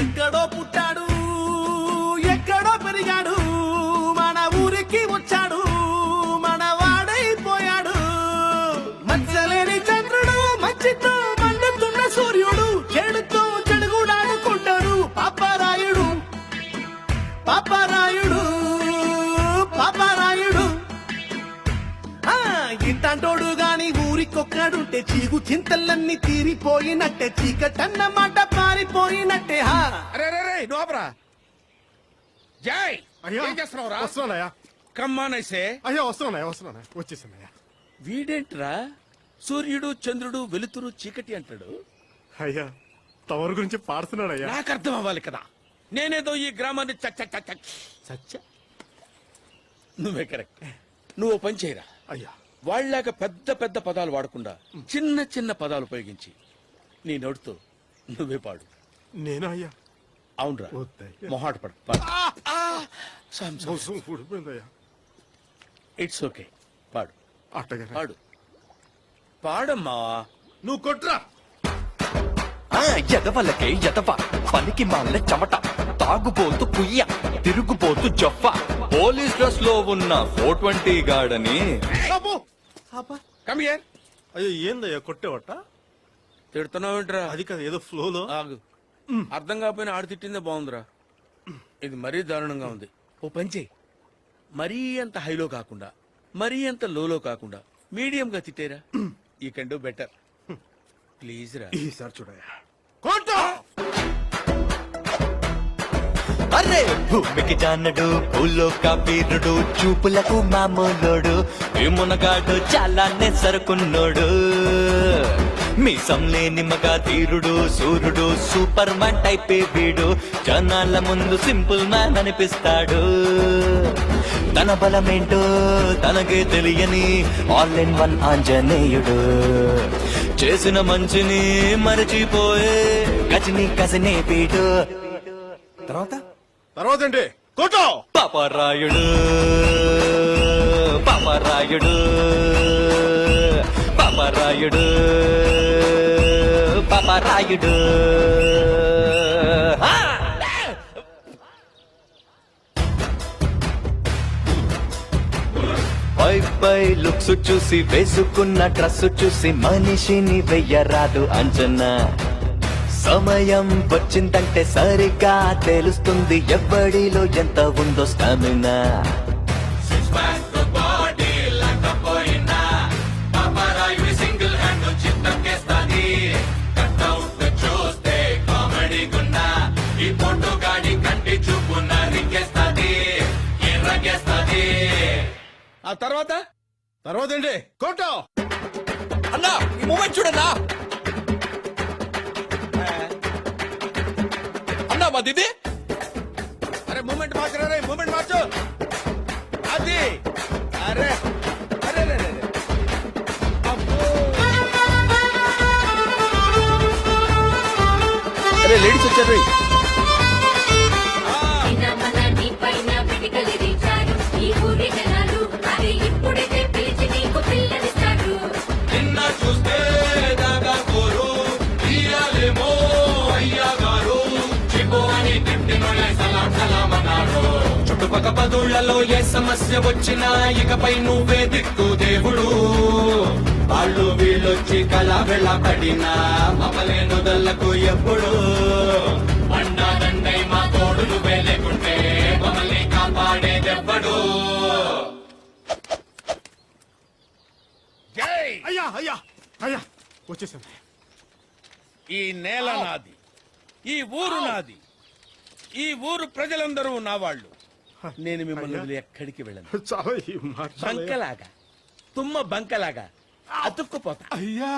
ఎక్కడో పుట్టాడు ఎక్కడో పెరిగాడు మన ఊరికి వచ్చాడు మన వాడైపోయాడు మచ్చలేని చంద్రుడు మచ్చితో మండుతున్న సూర్యుడు చెడుతో చెడుగుడాడుకుంటాడు పాపరాయుడు పాపరాయుడు పాపరాయుడు ఇంటంటోడు గాని ఊరికొక్కడుంటే చీగు చింతలన్నీ తీరిపోయినట్టే చీకటన్న మాట పారిపోయినట్టే హా అరే నోపరా జై అయ్యా ఏం చేస్తున్నావురా? వస్తున్నానయ్యా కమ్మానైసే అయ్యా వస్తున్నానయ్యా వచ్చేసానయ్యా వీడేంట్రా సూర్యుడు చంద్రుడు వెలుతురు చీకటి అంటాడు. అయ్యా తమరి గురించి పాడుతున్నాడయ్యా. నాకు అర్థం అవ్వాలి కదా. నేనేదో ఈ గ్రామాన్ని చచ్చ నువ్వే కరెక్ట్. నువ్వు పని చేయరా అయ్యా. వాళ్ళలాగా పెద్ద పెద్ద పదాలు వాడకుండా చిన్న చిన్న పదాలు ఉపయోగించి నీ నోటితో నువ్వే పాడు. నేను అయ్యా అవునరా వద్దయ్యా. మొహాట పడు. ఊడిపోయిందయ్యా. ఇట్స్ ఓకే పాడు అట్టగా పాడు పాడమ్మా. నువ్వు కొట్రా. ఎదవలకే ఎదవ పనికి మాల చెమట తాగుబోతు కుయ్య తిరుగుబోతు జొఫ పోలీస్ డ్రెస్ లో ఉన్న 420 గాడని కమ్ హియర్. అయ్యో ఏందయ్యా కొట్టేవట? తిడుతున్నావేంట్రా? అది కాదు ఏదో ఫ్లోలో. ఆగు. అర్థం కాకపోయినా ఆడు తిట్టిందే బాగుందిరా. ఇది మరీ దారుణంగా ఉంది. ఓ పని చేయి, మరీ అంత హైలో కాకుండా మరీ అంత లోలో కాకుండా మీడియం గా తిట్టేరా. You can do better please రా. ఈసారి చూడయ్యా కొట్టు. అరే భూమికి జానడు భూలోక వీరుడు చూపులకు మామూలోడు మునగాడు చాలానే సరుకున్నోడు మీసం లేని మగ తీరుడు సూర్యుడు సూపర్ మ్యాన్ టైపే వీడు జనాల ముందు సింపుల్ మ్యాన్ అనిపిస్తాడు తన బలమేంటో తనకే తెలియని ఆల్ ఇన్ వన్ ఆంజనేయుడు చేసిన మంచిని మరచిపోయే గజని కజనే వీడు తర్వాత ఏంటి కొట్టు. పాపరాయుడు పాపరాయుడు పాపరాయుడు పాపరాయుడు పై లుక్స్ చూసి వేసుకున్న డ్రెస్ చూసి మనిషిని వెయ్యరాదు అంచనా సమయం వచ్చిందంటే సరిగా తెలుస్తుంది ఎవడిలో ఎంత ఉందో స్టామినా ఆ తర్వాత ఏంటి కొట్టు. అన్నా ఈ మూమెంట్ చూడన్నా అన్నా మా దిది. అరే మూమెంట్ మార్చరా రే, మూమెంట్ మార్చు. అది అరే అరే అరే అరే. అబ్బో. అరే లేడీస్ వచ్చారు. నిన్న చూస్తే దాగా కోరు తీయాలేమో అయ్యా గారు చిబో అని తిట్టినోళ్ళే సలాం సలాం అన్నారు. చుట్టుపక్క పదుళ్లలో ఏ సమస్య వచ్చినా ఇకపై నువ్వే దిక్కు దేవుడు. వాళ్ళు వీళ్ళొచ్చి కళ వెళ్ళబడినా మమ్మల్ని నొదలకు ఎప్పుడు అండాదండై మా తోడు నువ్వే లేకుంటే మమ్మల్ని కాపాడేదెవ్వడు. జై. అయ్యా అయ్యా అయ్యా వచ్చేసాను. ఈ నేల నాది, ఈ ఊరు నాది, ఈ ఊరు ప్రజలందరూ నా వాళ్ళు. నేను మిమ్మల్ని వదిలి ఎక్కడికి వెళ్ళను. చాలా ఈ మాట చాలా- బంకలాగా తుమ్మ బంకలాగా అతుక్కుపోతా. అయ్యా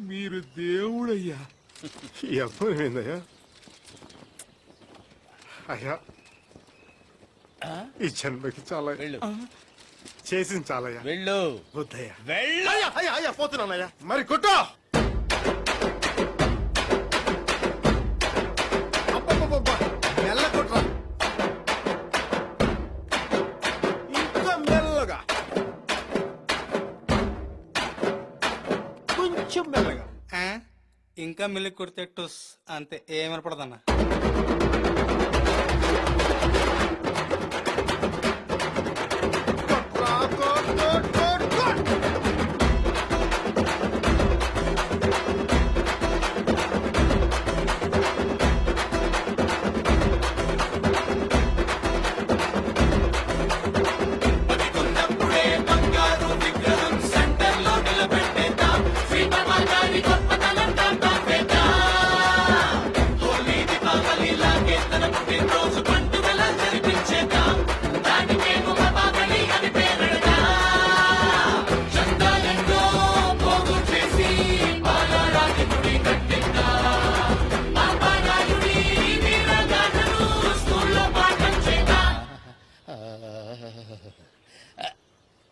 మీరు దేవుడయ్యా. ఏందయ్యా అయ్యా ఈ జన్మకి చాలా వెళ్ళు చేసింది చాలయ్యా. వెళ్ళు వద్దయ్యా. వెళ్ళు. అయ్యా అయ్యా అయ్యా పోతున్నానయ్యా. మరి కొట్టు. అబ్బబ్బబ్బబ్బ, మెల్ల కొట్రా. ఇంకా మెల్లగా, కొంచెం మెల్లగా. ఇంకా మిల్లి కొడితే టుస్ అంతే ఏమనపడదన్నా. కొట్రా, కొట్, కొట్, కొట్, కొట్.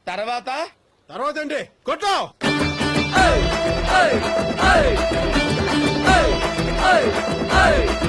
తర్వాత తర్వాత ఏంటి కొట్టు. Hey! Hey! Hey! Hey! Hey!